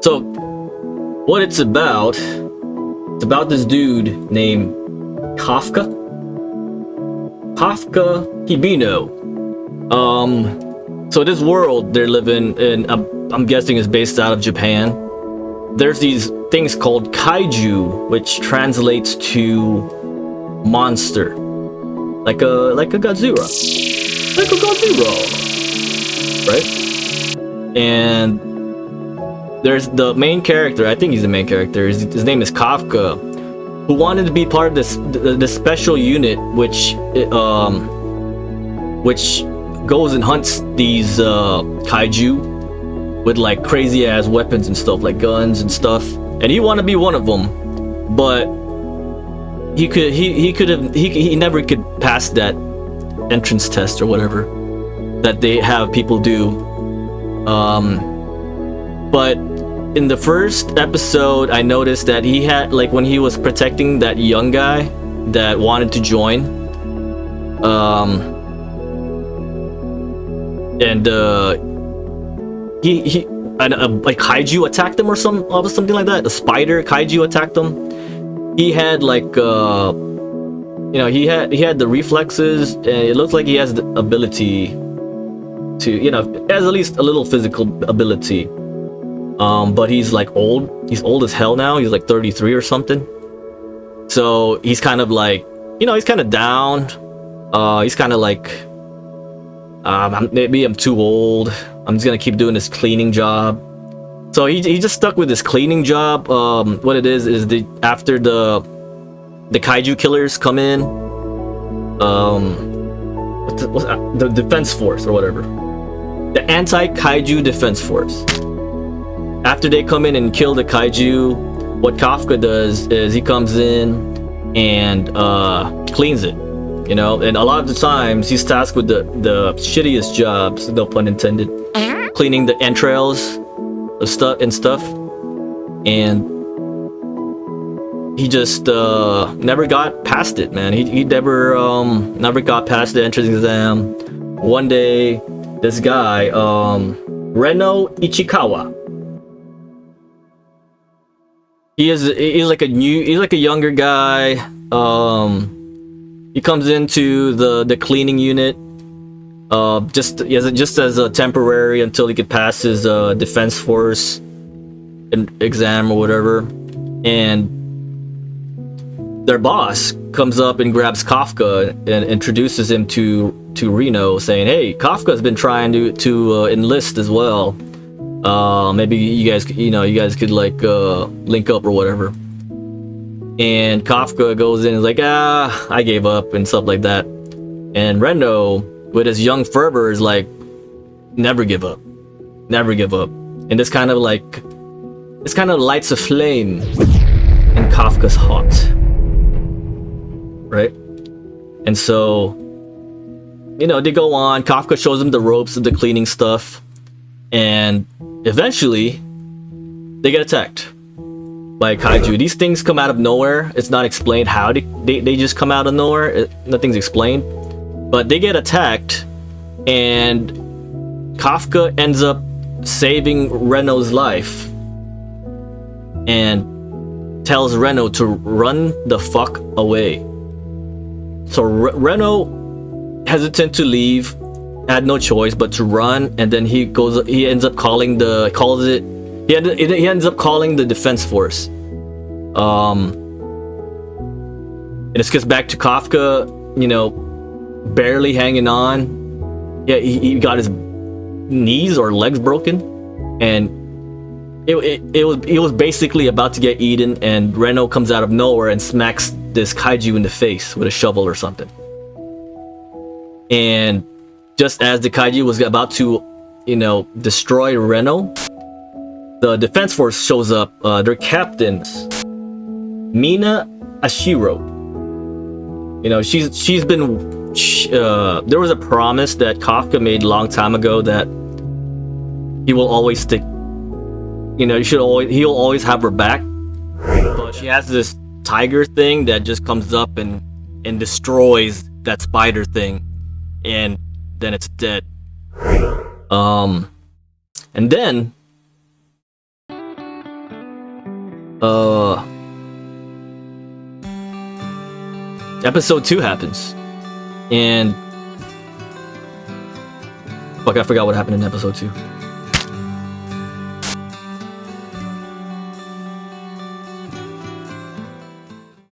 So, what it's about this dude named Kafka Hibino. So this world they're living in, I'm guessing is based out of Japan. There's these things called Kaiju, which translates to monster, like a Godzilla, right? And there's the main character. I think he's the main character. His name is Kafka, who wanted to be part of the special unit, which goes and hunts these kaiju with like crazy ass weapons and stuff, like guns and stuff. And he wanted to be one of them, but he never could pass that entrance test or whatever that they have people do. But in the first episode, I noticed that he had, like, when he was protecting that young guy that wanted to join, he like kaiju attacked him or something like that. A spider kaiju attacked him. He had like he had the reflexes, and it looks like he has the ability to, has at least a little physical ability. But he's like old. He's old as hell now. He's like 33 or something. So he's kind of like, he's kind of down. He's kind of like, maybe I'm too old. I'm just gonna keep doing this cleaning job. So he just stuck with this cleaning job. What it is after the kaiju killers come in, what's the defense force or whatever, the anti-kaiju defense force. After they come in and kill the kaiju, what Kafka does is he comes in and cleans it, and a lot of the times he's tasked with the shittiest jobs, no pun intended, cleaning the entrails of stuff, and he just never got past it, man. He never got past the entrance exam. One day, this guy, Reno Ichikawa, he's like a younger guy. He comes into the cleaning unit just as a temporary until he could pass his defense force exam or whatever. And their boss comes up and grabs Kafka and introduces him to Reno, saying, "Hey, Kafka's been trying to enlist as well. Maybe you guys could like link up or whatever." And Kafka goes in and is like, I gave up and stuff like that. And Reno, with his young fervor, is like, never give up. And this kind of lights a flame in Kafka's heart, right? And so, they go on. Kafka shows him the ropes of the cleaning stuff, and eventually they get attacked by kaiju. These things come out of nowhere. It's not explained how they just come out of nowhere. Nothing's explained, but they get attacked, and Kafka ends up saving Reno's life and tells Reno to run the fuck away. So Reno, hesitant to leave, had no choice but to run, and then he ends up calling the defense force. And this gets back to Kafka, barely hanging on. Yeah, he got his knees or legs broken, and it was basically about to get eaten, and Reno comes out of nowhere and smacks this kaiju in the face with a shovel or something. And just as the kaiju was about to, destroy Reno, the defense force shows up. Their captains, Mina Ashiro. She's been. There was a promise that Kafka made a long time ago that he will always stick. He'll always have her back. But she has this tiger thing that just comes up and destroys that spider thing, and then it's dead. And then uh, episode 2 happens, and fuck, I forgot what happened in episode 2.